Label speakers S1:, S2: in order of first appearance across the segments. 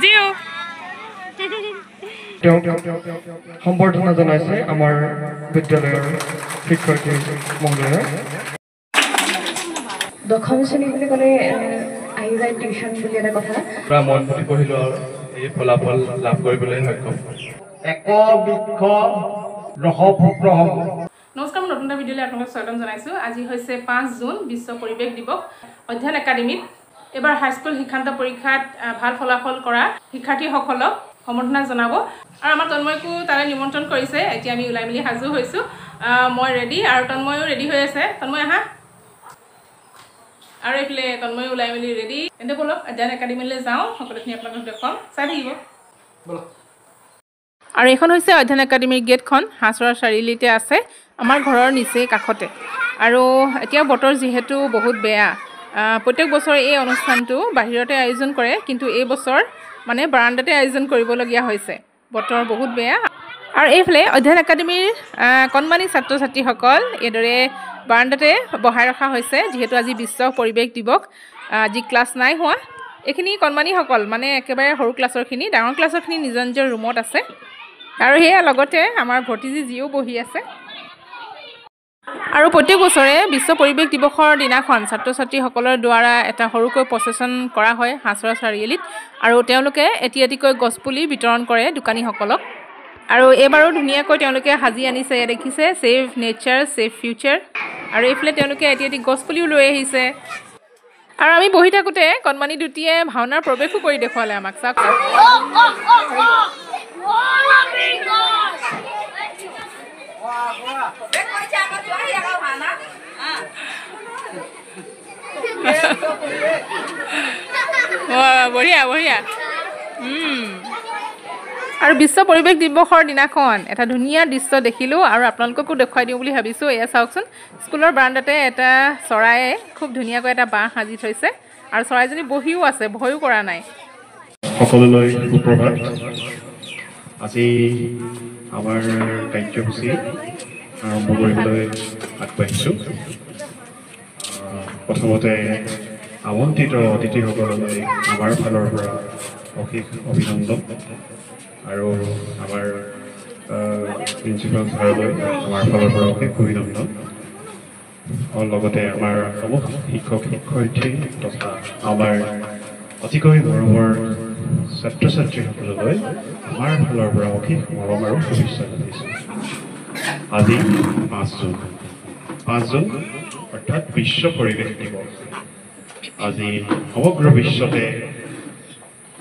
S1: জিও
S2: সম্বৰ্ধনা জনাইছে আমাৰ বিদ্যালয়ৰ শিক্ষাৰ্থী মহোদয়ে
S3: দশম শ্ৰেণী বুলি ক'লে আহি যায় টিউশ্যন বুলি এটা কথা
S4: মন পুতি পঢ়িলোঁ আৰু এই ফলাফল লাভ কৰিবলৈ সক্ষম
S1: নমস্কাৰ মই নতুন এটা ভিডিঅ'লৈ আপোনালোকক স্বাগতম জনাইছোঁ আজি হৈছে 5 জুন বিশ্ব পৰিৱেশ দিৱস অধ্যয়ন একাডেমীত এবাৰ হাইস্কুল শিক্ষান্ত পৰীক্ষাত ভাল ফলাফল কৰা শিক্ষাৰ্থীসকলক সম্বৰ্ধনা জনাব আৰু আমাৰ তন্ময়কো তালৈ নিমন্ত্ৰণ কৰিছে এতিয়া আমি ওলাই মেলি সাজু হৈছোঁ মই ৰেডি আৰু তন্ময়ো ৰেডি হৈ আছে তন্ময় আহা আৰু এইফালে তন্ময় ওলাই মেলি ৰেডি এনে বলক অধ্যয়ন একাডেমীলৈ যাওঁ সকলোখিনি আপোনালোকক দেখুৱাম চাই থাকিব আৰু এইখন হৈছে অধ্যয়ন একাডেমীৰ গেটখন হাঁচৰা চাৰিআলিতে আছে আমাৰ ঘৰৰ নিচেই কাষতে আৰু এতিয়া বতৰ যিহেতু বহুত বেয়া প্ৰত্যেক বছৰ এই অনুষ্ঠানটো বাহিৰতে আয়োজন কৰে কিন্তু এই বছৰ মানে বাৰাণ্ডাতে আয়োজন কৰিবলগীয়া হৈছে বতৰ বহুত বেয়া আৰু এইফালে অধ্যয়ন একাডেমীৰ কণমানি ছাত্ৰ ছাত্ৰীসকল এইদৰে বাৰাণ্ডাতে বহাই ৰখা হৈছে যিহেতু আজি বিশ্ব পৰিৱেশ দিৱস আজি ক্লাছ নাই হোৱা এইখিনি কণমানিসকল মানে একেবাৰে সৰু ক্লাছৰখিনি ডাঙৰ ক্লাছৰখিনি নিজৰ নিজৰ ৰুমত আছে আৰু সেয়া লগতে আমাৰ ভতিজী জিও বহি আছে আৰু প্ৰত্যেক বছৰে বিশ্ব পৰিৱেশ দিৱসৰ দিনাখন ছাত্ৰ ছাত্ৰীসকলৰ দ্বাৰা এটা সৰুকৈ প্ৰচেছন কৰা হয় হাঁচৰা চাৰিআলিত আৰু তেওঁলোকে এটি এটিকৈ গছপুলি বিতৰণ কৰে দোকানীসকলক আৰু এইবাৰো ধুনীয়াকৈ তেওঁলোকে সাজি আনিছে দেখিছে ছেভ নেচাৰ ছেভ ফিউচাৰ আৰু এইফালে তেওঁলোকে এটি এটি গছপুলিও লৈ আহিছে আৰু আমি বহি থাকোঁতে কণমানি দুটিয়ে ভাওনাৰ প্ৰৱেশো কৰি দেখুৱালে আমাক চাওক বঢ়িয়া বঢ়িয়া আৰু বিশ্ব পৰিৱেশ দিৱসৰ দিনাখন এটা ধুনীয়া দৃশ্য দেখিলোঁ আৰু আপোনালোককো দেখুৱাই দিওঁ বুলি ভাবিছোঁ এয়া চাওকচোন স্কুলৰ বাৰাণ্ডাতে এটা চৰায়ে খুব ধুনীয়াকৈ এটা বাঁহ সাজি থৈছে আৰু চৰাইজনী বহিও আছে ভয়ো কৰা নাই
S4: সকলোলৈ সুপ্ৰভাত আজি আমাৰ কাৰ্যসূচী আৰম্ভ কৰিবলৈ আগবাঢ়িছোঁ প্ৰথমতে আমন্ত্ৰিত অতিথিসকললৈ আমাৰ ফালৰ পৰা অশেষ অভিনন্দন আৰু আমাৰ প্ৰিন্সিপাল ছাৰলৈ আমাৰ ফালৰ পৰা অশেষ অভিনন্দন লগতে আমাৰ সমূহ শিক্ষক শিক্ষয়িত্ৰী তথা আমাৰ অতিকৈ মৰমৰ ছাত্ৰ ছাত্ৰীসকললৈ আমাৰ ফালৰ পৰা অশেষ মৰম আৰু শুভেচ্ছা জনাইছোঁ আজি 5 জুন অৰ্থাৎ বিশ্ব পৰিৱেশ দিৱস আজি সমগ্ৰ বিশ্বতে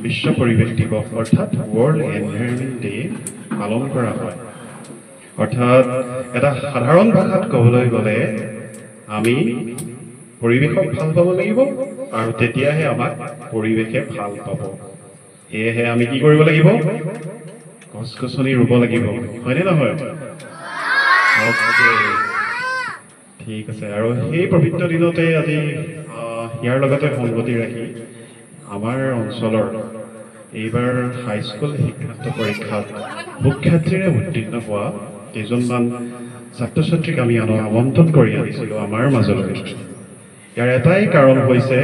S4: বিশ্ব পৰিৱেশ দিৱস অৰ্থাৎ ৱৰ্ল্ড এনভাইৰনমেণ্ট ডে পালন কৰা হয় অৰ্থাৎ এটা সাধাৰণ ভাষাত ক'বলৈ গ'লে আমি পৰিৱেশক ভাল পাব লাগিব আৰু তেতিয়াহে আমাক পৰিৱেশে ভাল পাব সেয়েহে আমি কি কৰিব লাগিব গছ গছনি ৰুব লাগিব হয়নে নহয় ঠিক আছে আৰু সেই পবিত্ৰ দিনতে আজি ইয়াৰ লগতে সংগতি ৰাখি আমাৰ অঞ্চলৰ এইবাৰ হাইস্কুল শিক্ষান্ত পৰীক্ষাত সুখ্যাতিৰে উত্তীৰ্ণ হোৱা কেইজনমান ছাত্ৰ ছাত্ৰীক আমি আমন্ত্ৰণ কৰি আনিছিলোঁ আমাৰ মাজলৈ ইয়াৰ এটাই কাৰণ হৈছে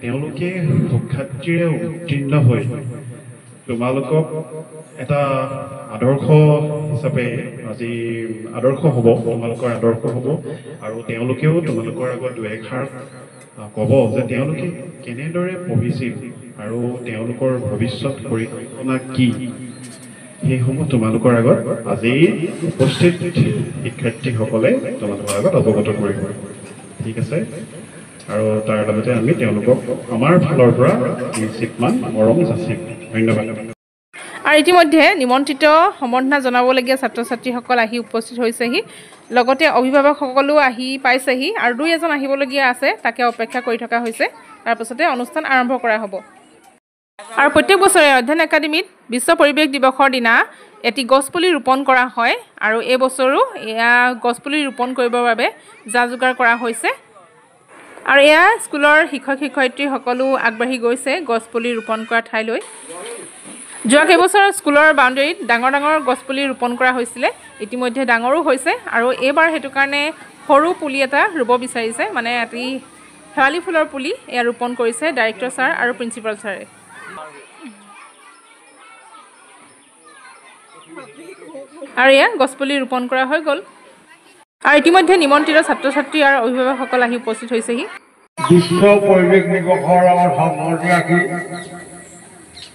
S4: তেওঁলোকে সুখ্যাতিৰে উত্তীৰ্ণ হৈ তোমালোকক এটা আদৰ্শ হিচাপে আজি আদৰ্শ হ'ব তোমালোকৰ আদৰ্শ হ'ব আৰু তেওঁলোকেও তোমালোকৰ আগত দুই এষাৰ ক'ব যে তেওঁলোকে কেনেদৰে পঢ়িছিল আৰু তেওঁলোকৰ ভৱিষ্যত পৰিকল্পনা কি সেইসমূহ তোমালোকৰ আগত আজি উপস্থিত শিক্ষাৰ্থীসকলে তোমালোকৰ আগত অৱগত কৰিব ঠিক আছে আৰু তাৰ লগতে আমি তেওঁলোকক আমাৰ ফালৰ পৰা কিঞ্চিতমান মৰম যাচিম ধন্যবাদ
S1: আৰু ইতিমধ্যে নিমন্ত্ৰিত সম্বৰ্ধনা জনাবলগীয়া ছাত্ৰ ছাত্ৰীসকল আহি উপস্থিত হৈছেহি লগতে অভিভাৱকসকলো আহি পাইছেহি আৰু দুই এজন আহিবলগীয়া আছে তাকে অপেক্ষা কৰি থকা হৈছে তাৰপিছতে অনুষ্ঠান আৰম্ভ কৰা হ'ব আৰু প্ৰত্যেক বছৰে অধ্যয়ন একাডেমীত বিশ্ব পৰিৱেশ দিৱসৰ দিনা এটি গছপুলি ৰোপণ কৰা হয় আৰু এই বছৰো এয়া গছপুলি ৰোপণ কৰিবৰ বাবে যা যোগাৰ কৰা হৈছে আৰু এয়া স্কুলৰ শিক্ষক শিক্ষয়িত্ৰীসকলো আগবাঢ়ি গৈছে গছপুলি ৰোপণ কৰা ঠাইলৈ যোৱা কেইবছৰ স্কুলৰ বাউণ্ডেৰীত ডাঙৰ ডাঙৰ গছপুলি ৰোপণ কৰা হৈছিলে ইতিমধ্যে ডাঙৰো হৈছে আৰু এইবাৰ হেতু কাৰণে সৰু পুলি এটা ৰুব বিচাৰিছে মানে এটি শেৱালি ফুলৰ পুলি এয়া ৰোপণ কৰিছে ডাইৰেক্টৰ ছাৰ আৰু প্ৰিন্সিপাল ছাৰে। আৰু এয়া গছপুলি ৰোপণ কৰা হৈ গ'ল। আৰু ইতিমধ্যে নিমন্ত্ৰিত ছাত্ৰ ছাত্ৰী আৰু অভিভাৱকসকল আহি উপস্থিত হৈছেহি।
S5: বিশ্ব পৰিৱেশ দিৱসৰ লগত সংগতি ৰাখি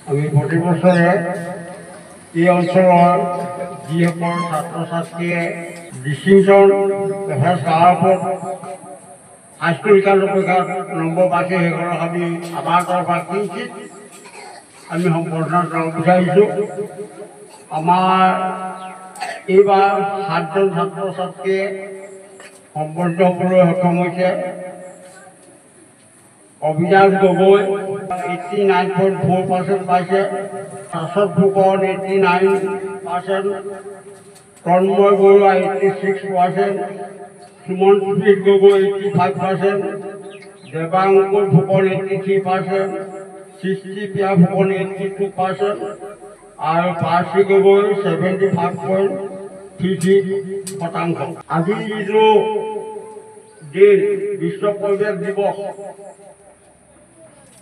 S5: আমি প্ৰতি বছৰে এই অঞ্চলৰ যিসকল ছাত্ৰ ছাত্ৰীয়ে ডিষ্টিংশ্যন তথা ষ্টাৰ হাইস্কুল শিক্ষান্ত পৰীক্ষাত নম্বৰ পাইছে সেইসকলক আমি আমাৰ তৰফৰ কিঞ্চিত আমি সম্বৰ্ধনা জনাব বিচাৰিছোঁ। আমাৰ এইবাৰ 7জন ছাত্ৰ ছাত্ৰীয়ে সম্বৰ্ধিত হ'বলৈ সক্ষম হৈছে। অভিযান গগৈ 89.4% পাইছে, শাশ্বত ফুকন 89%, তন্ময় বৰুৱা 86%, সুমনপ্ৰীত গগৈ 85%, দেৱাংকুৰ ফুকন 83%, সৃষ্টিপ্ৰিয়া ফুকন 82%, আৰু পাৰ্চী গগৈ 75.33%। আজি যিটো দিন বিশ্ব পৰিৱেশ দিৱস,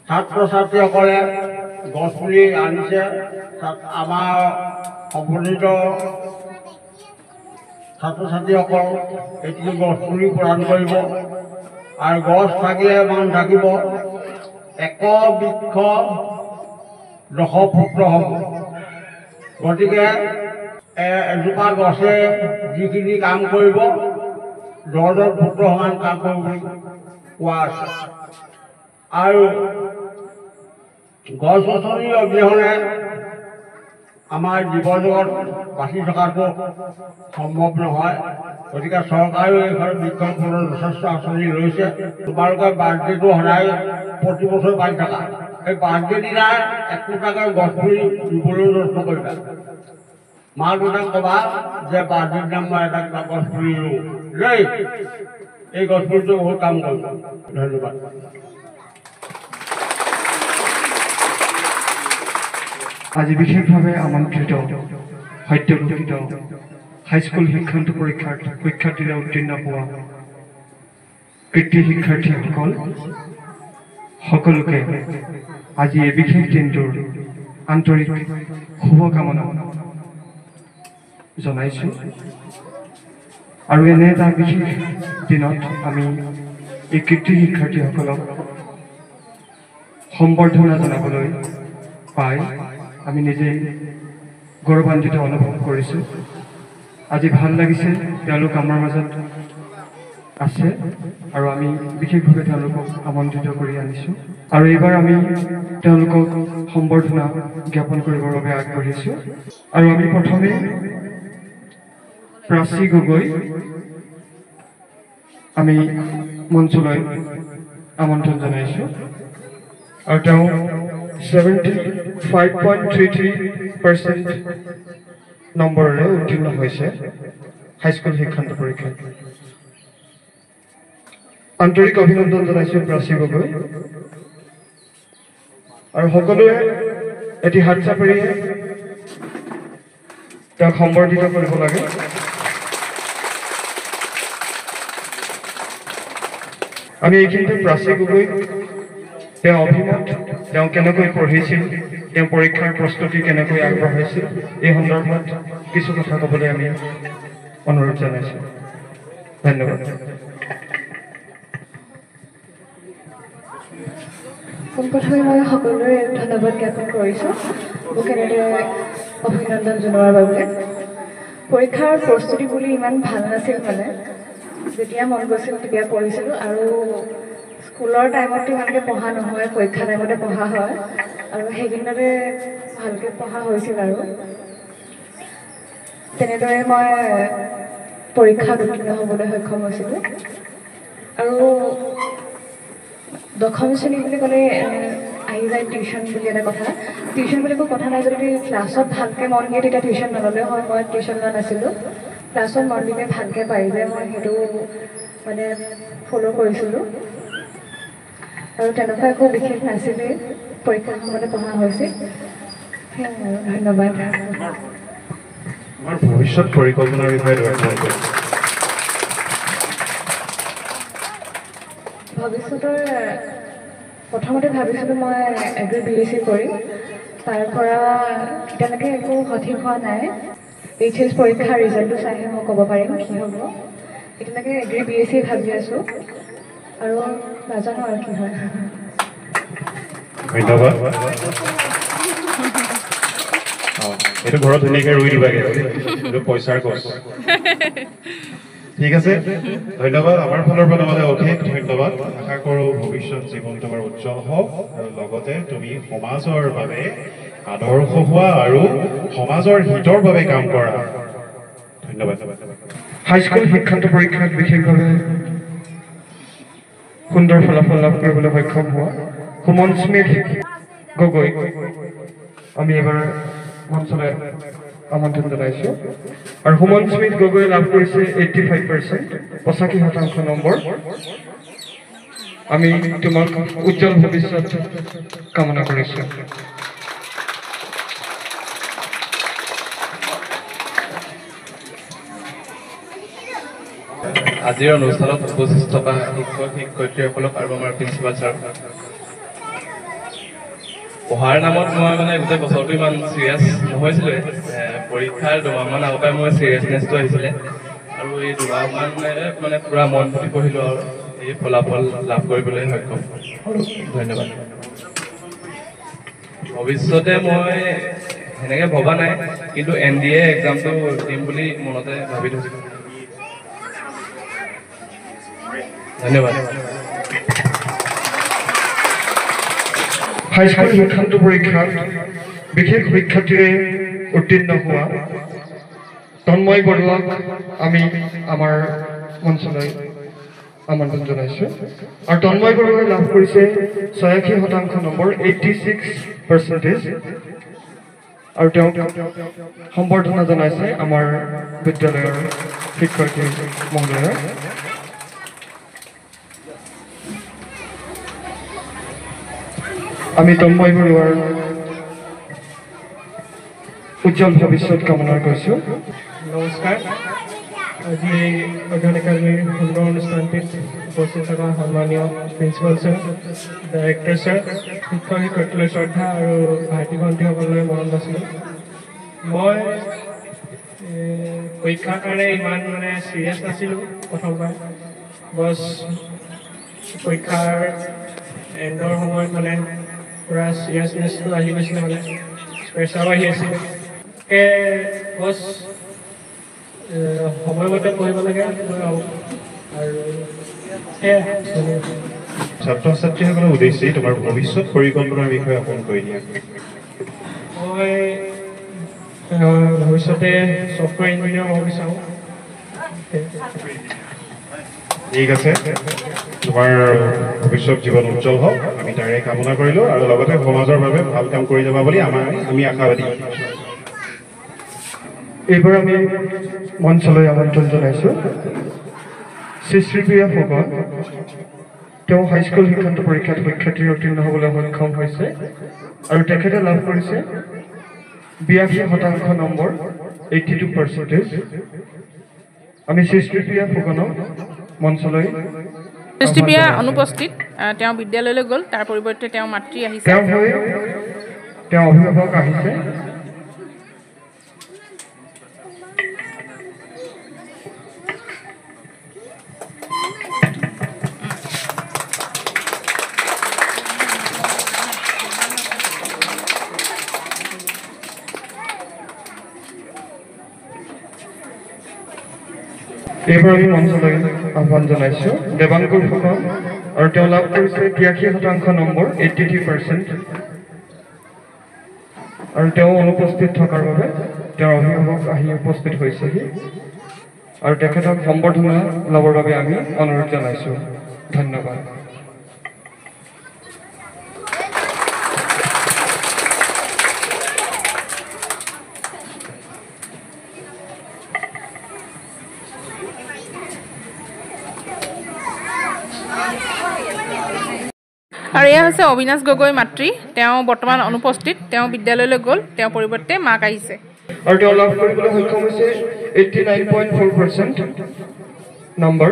S5: ছাত্ৰ ছাত্ৰীসকলে গছপুলি আনিছে। আমাৰ সম্বৰ্ধিত ছাত্ৰ ছাত্ৰীসকল এইটো গছপুলি প্ৰদান কৰিব। আৰু গছ থাকিলে মানুহ থাকিব। এক বৃক্ষ দশপুত্ৰ হ'ব। গতিকে এজোপা গছে যিখিনি কাম কৰিব 10 পুত্ৰ সমান কাম কৰিব বুলি কোৱা আছে। আৰু গছ গছনিৰ অবিহনে আমাৰ জীৱ জগত বাচি থকাটো সম্ভৱ নহয়। গতিকে চৰকাৰেও এইখন বৃক্ষৰোপণৰ যথেষ্ট আঁচনি লৈছে। তোমালোকে বাৰ্থডেটো সদায় প্ৰতি বছৰ পাই থাকা। এই বাৰ্থডে দিনা একোটাকৈ গছপুলি ৰুবলৈ যত্ন কৰিবা। মা দেউতাক ক'বা যে বাৰ্থডে দিনা মই এটা গছপুলি ৰুওঁ দেই। এই গছপুলিটো বহুত কাম কৰিব। ধন্যবাদ।
S2: আজি বিশেষভাৱে আমন্ত্ৰিত সদ্য ঘোষিত হাইস্কুল শিক্ষান্ত পৰীক্ষাত পৰীক্ষাৰ্থীৰে উত্তীৰ্ণ হোৱা কৃতি শিক্ষাৰ্থীসকল সকলোকে আজি এই বিশেষ দিনটোৰ আন্তৰিক শুভকামনা জনাইছোঁ। আৰু এনে এটা বিশেষ দিনত আমি এই কৃতি শিক্ষাৰ্থীসকলক সম্বৰ্ধনা জনাবলৈ পাই আমি নিজেই গৌৰৱান্বিত অনুভৱ কৰিছোঁ। আজি ভাল লাগিছে তেওঁলোক আমাৰ মাজত আছে আৰু আমি বিশেষভাৱে তেওঁলোকক আমন্ত্ৰিত কৰি আনিছোঁ। আৰু এইবাৰ আমি তেওঁলোকক সম্বৰ্ধনা জ্ঞাপন কৰিবৰ বাবে আগবাঢ়িছোঁ। আৰু আমি প্ৰথমে প্ৰাচী গগৈ আমি মঞ্চলৈ আমন্ত্ৰণ জনাইছোঁ। আৰু তেওঁ 75.33% নম্বৰেৰে উত্তীৰ্ণ হৈছে হাইস্কুল শিক্ষান্ত পৰীক্ষাত। আন্তৰিক অভিনন্দন জনাইছোঁ প্ৰাচী গগৈ। আৰু সকলোৱে এটি হাত চাপৰিয়ে তেওঁক সম্বৰ্ধিত কৰিব লাগে। আমি এইখিনিতে প্ৰাচী গগৈ তেওঁ অভিমত, তেওঁ কেনেকৈ পঢ়িছিল, তেওঁ পৰীক্ষাৰ প্ৰস্তুতি কেনেকৈ আগবঢ়াইছিল, এই সন্দৰ্ভত কিছু কথা ক'বলৈ আমি অনুৰোধ জনাইছোঁ। ধন্যবাদ।
S3: পোনপ্ৰথমে মই সকলোৰে ধন্যবাদ জ্ঞাপন কৰিছোঁ মোক এনেদৰে অভিনন্দন জনোৱাৰ বাবে। পৰীক্ষাৰ প্ৰস্তুতি বুলি ইমান ভাল নাছিল, মানে যেতিয়া মন গৈছিল তেতিয়া পঢ়িছিলোঁ। আৰু স্কুলৰ টাইমততো ইমানকৈ পঢ়া নহয়, পৰীক্ষা টাইমতে পঢ়া হয়। আৰু সেইদিনতে ভালকৈ পঢ়া হৈছিল। আৰু তেনেদৰে মই পৰীক্ষাত উত্তীৰ্ণ হ'বলৈ সক্ষম হৈছিলোঁ। আৰু 10ম শ্ৰেণী বুলি ক'লে আহি যায় টিউশ্যন বুলি এটা কথা। টিউশ্যন বুলি একো কথা নাই, যদি ক্লাছত ভালকৈ মন দিয়ে তেতিয়া টিউশ্যন নল'লেও হয়। মই টিউশ্যন লোৱা নাছিলোঁ। ক্লাছত মন দিলে ভালকৈ পাৰি যায়, মই সেইটো মানে ফ'ল' কৰিছিলোঁ। আৰু তেনেকুৱা একো বিশেষ নাছিলেই, পৰীক্ষাৰ সময়তে পঢ়া হৈছিল। সেয়াই আৰু ধন্যবাদ।
S4: আমাৰ ভৱিষ্যত পৰিকল্পনাৰ বিষয়ে
S3: ভৱিষ্যতৰ প্ৰথমতে ভাবিছিলোঁ মই এগ্ৰি BSc কৰিম। তাৰ পৰা এতিয়ালৈকে একো সঠিক হোৱা নাই। HS পৰীক্ষাৰ ৰিজাল্টটো চাইহে মই ক'ব পাৰিম কি হ'ব। এতিয়ালৈকে এগ্ৰি BSc ভাবি আছোঁ আৰু নাজানো আৰু কি হয়।
S4: ধন্যবাদ। এইটো ঘৰত ধুনীয়াকৈ ৰুই দিবাগে, এইটো পইচাৰ গছ। ঠিক আছে, ধন্যবাদ। আমাৰ ফালৰ পৰা তোমালে অশেষ ধন্যবাদ। আশা কৰোঁ ভৱিষ্যত জীৱন তোমাৰ উজ্জ্বল হওক আৰু লগতে তুমি সমাজৰ বাবে আদৰ্শ হোৱা আৰু সমাজৰ হিতৰ বাবে কাম কৰা। ধন্যবাদ।
S2: হাইস্কুল শিক্ষান্ত পৰীক্ষাত বিশেষভাৱে সুন্দৰ ফলাফল লাভ কৰিবলৈ সক্ষম হোৱা সুমন স্মিথ গগৈ আমি এবাৰ মঞ্চলৈ আমন্ত্ৰণ জনাইছোঁ। আৰু সুমন স্মিথ গগৈ লাভ কৰিছে 85%, 85% নম্বৰ। আমি তোমাক উজ্জ্বল ভৱিষ্যত কামনা কৰিছোঁ।
S6: আজিৰ অনুষ্ঠানত উপস্থিত থকা শিক্ষক শিক্ষয়িত্ৰীসকলক আৰু আমাৰ প্ৰিন্সিপাল ছাৰ, পঢ়াৰ নামত মই মানে গোটেই বছৰটো ইমান চিৰিয়াছ নহৈছিলোঁ। পৰীক্ষাৰ দুমাহমান আগৰ পৰাই মোৰ চিৰিয়াছনেছটো আহিছিলে আৰু এই দুমাহমান মানে পূৰা মন পুতি পঢ়িলোঁ আৰু এই ফলাফল লাভ কৰিবলৈ সক্ষম হ'লোঁ। ধন্যবাদ। ভৱিষ্যতে মই সেনেকৈ ভবা নাই, কিন্তু NDA এক্সামটো দিম বুলি মনতে ভাবি থৈছিলোঁ। ধন্যবাদ।
S2: হাইস্কুল শিক্ষান্ত পৰীক্ষাত বিশেষ শিক্ষাৰ্থীৰে উত্তীৰ্ণ হোৱা তন্ময় বৰুৱাক আমি আমাৰ মঞ্চলৈ আমন্ত্ৰণ জনাইছোঁ। আৰু তন্ময় বৰুৱাই লাভ কৰিছে 86% নম্বৰ, 86%। আৰু তেওঁক সম্বৰ্ধনা জনাইছে আমাৰ বিদ্যালয়ৰ শিক্ষয়িত্ৰী মহোদয়ে। আমি তন্ময় বৰুৱাৰ উজ্জ্বল ভৱিষ্যত কামনা কৰিছোঁ।
S7: নমস্কাৰ। আজি এই অধ্যয়ন একাডেমীৰ সুন্দৰ অনুষ্ঠানটিত উপস্থিত থকা সন্মানীয় প্ৰিন্সিপাল ছাৰ, ডাইৰেক্টৰ ছাৰ, শিক্ষক শিক্ষয়িত্ৰীলৈ শ্ৰদ্ধা আৰু ভাইটি ভণ্টিসকললৈ মৰম যাচিলোঁ। মই পৰীক্ষাৰ কাৰণে ইমান মানে চিৰিয়াছ নাছিলোঁ প্ৰথমবাৰ। বছ পৰীক্ষাৰ এণ্ডৰ সময়ত মানে পূৰা চিৰিয়াছনেছটো আহি গৈছিলে, মানে প্ৰেছাৰো আহি আছিলে। বছ সময়মতে পঢ়িব লাগে আৰু
S4: ছাত্ৰ ছাত্ৰীসকলৰ উদ্দেশ্যে তোমাৰ ভৱিষ্যত পৰিকল্পনাৰ বিষয়ে অকণ কৈ দিয়া।
S7: মই ভৱিষ্যতে ছফ্টৱেৰ ইঞ্জিনিয়াৰ হ'ব বিচাৰোঁ।
S4: ঠিক আছে, তোমাৰ ভৱিষ্যত জীৱন উজ্জ্বল হওক, আমি তাৰে কামনা কৰিলোঁ আৰু লগতে সমাজৰ বাবে ভাল কাম কৰি যাবা বুলি আমি আশাবাদী।
S2: এইবাৰ আমি মঞ্চলৈ আমন্ত্ৰণ জনাইছোঁ শ্ৰীপ্ৰিয়া ফুকন। তেওঁ হাইস্কুল শিক্ষান্ত পৰীক্ষাত শিক্ষাৰ্থীৰ উত্তীৰ্ণ হ'বলৈ সক্ষম হৈছে আৰু তেখেতে লাভ কৰিছে 82% নম্বৰ, 82%। আমি শ্ৰীপ্ৰিয়া ফুকনক মঞ্চলৈ
S1: সৃষ্টিপ্ৰিয়া অনুপস্থিত, তেওঁ বিদ্যালয়লৈ গ'ল। তাৰ পৰিৱৰ্তে তেওঁ মাতৃ আহিছে।
S2: তেওঁ অভিভাৱক আহিছে। এইবাৰ আমি মঞ্চলৈ আহ্বান জনাইছোঁ দেৱাংকুৰ ফুকন, আৰু তেওঁ লাভ কৰিছে 83% নম্বৰ, 83%। আৰু তেওঁ অনুপস্থিত থকাৰ বাবে তেওঁৰ অভিভাৱক আহি উপস্থিত হৈছেহি আৰু তেখেতক সম্বৰ্ধনা ল'বৰ বাবে আমি অনুৰোধ জনাইছোঁ। ধন্যবাদ।
S1: আৰু এয়া হৈছে অবিনাশ গগৈ মাতৃ। তেওঁ বৰ্তমান অনুপস্থিত, তেওঁ বিদ্যালয়লৈ গ'ল। তেওঁৰ পৰিৱৰ্তে মাক আহিছে।
S2: আৰু তেওঁ লাভ কৰিবলৈ সক্ষম হৈছে 89.4% নম্বৰ।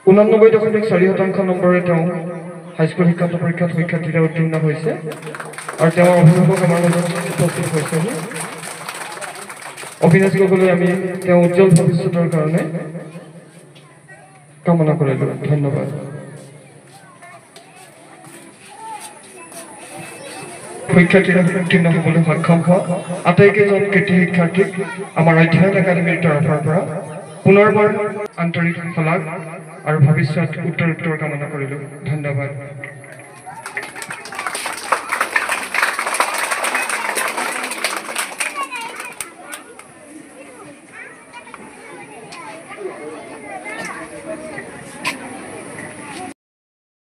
S2: 89.4% নম্বৰে তেওঁ হাইস্কুল শিক্ষান্ত পৰীক্ষাত শিক্ষাৰ্থীৰে উত্তীৰ্ণ হৈছে আৰু তেওঁৰ অভিভাৱক আমাৰ মাজত উপস্থিত হৈছেহি অবিনাশ গগৈলৈ আমি তেওঁৰ উজ্জ্বল ভৱিষ্যতৰ কাৰণে কামনা কৰিলোঁ ধন্যবাদ শিক্ষাৰ্থীৰে উত্তীৰ্ণ হ'বলৈ সক্ষম হোৱা আটাইকেইজন কৃতি শিক্ষাৰ্থীক আমাৰ অধ্যয়ন একাডেমীৰ তৰফৰ পৰা পুনৰবাৰ আন্তৰিক শলাগ আৰু ভৱিষ্যত উত্তৰোত্তৰ কামনা কৰিলোঁ ধন্যবাদ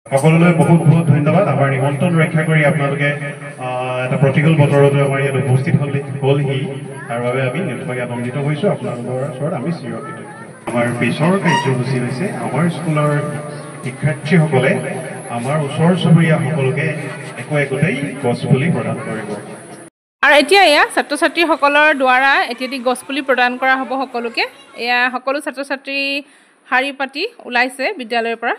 S4: সকলোলৈ বহুত বহুত ধন্যবাদ আমাৰ নিমন্ত্ৰণ ৰক্ষা কৰি আপোনালোকে এটা প্ৰতিকূল বতৰতো আমাৰ ইয়াত উপস্থিত হ'লহি তাৰ বাবে আমি নিশ্চয় আনন্দিত হৈছোঁ আপোনালোকৰ ওচৰত আমি চিৰকৃতজ্ঞ আমাৰ পিছৰ কাৰ্যসূচী হৈছে আমাৰ স্কুলৰ শিক্ষাৰ্থীসকলে আমাৰ ওচৰ চুবুৰীয়া সকলোকে একোটাই গছপুলি প্ৰদান কৰিব
S1: আৰু এতিয়া এয়া ছাত্ৰ ছাত্ৰীসকলৰ দ্বাৰা এটি গছপুলি প্ৰদান কৰা হ'ব সকলোকে এয়া সকলো ছাত্ৰ ছাত্ৰী শাৰী পাতি ওলাইছে বিদ্যালয়ৰ পৰা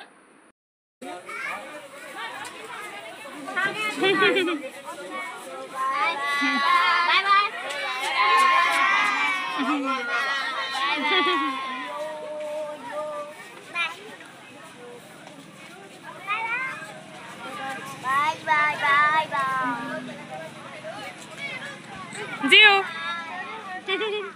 S1: Jiu. Dua.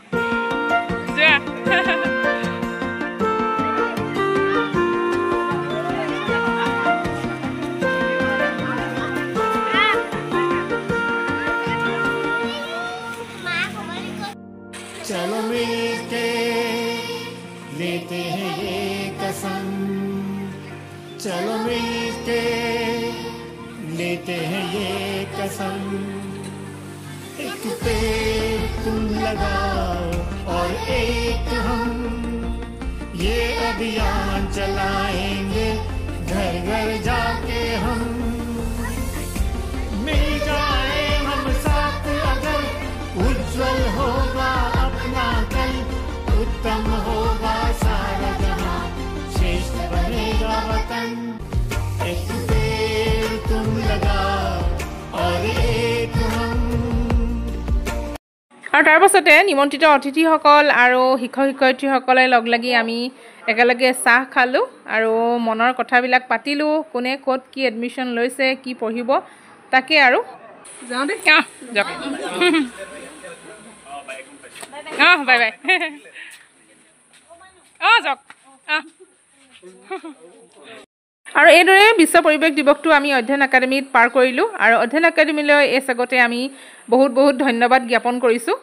S8: चलो मिलके लेते हैं ये कसम चलो मिलके लेते हैं ये कसम एक पेड़ तुम लगाओ और एक हम ये अभियान चलाएंगे घर घर जाके हम मिल जाए हम साथ अगर उज्जवल होगा अपना कल उत्तम होगा सारा जहां श्रेष्ठ बनेगा वतन एक पेड़ तुम लगाओ और एक हम
S1: আৰু তাৰ পাছতে নিমন্ত্ৰিত অতিথিসকল আৰু শিক্ষক শিক্ষয়িত্ৰীসকলে লগ লাগি আমি একেলগে চাহ খালোঁ আৰু মনৰ কথাবিলাক পাতিলোঁ কোনে ক'ত কি এডমিশ্যন লৈছে কি পঢ়িব তাকে আৰু যাওঁ দে যাওক বাই বাই যাওক আৰু এইদৰে বিশ্ব পৰিৱেশ দিৱসটো আমি অধ্যয়ন একাডেমীত পাৰ কৰিলোঁ আৰু অধ্যয়ন একাডেমীলৈ এই চাগতে আমি বহুত বহুত ধন্যবাদ জ্ঞাপন কৰিছোঁ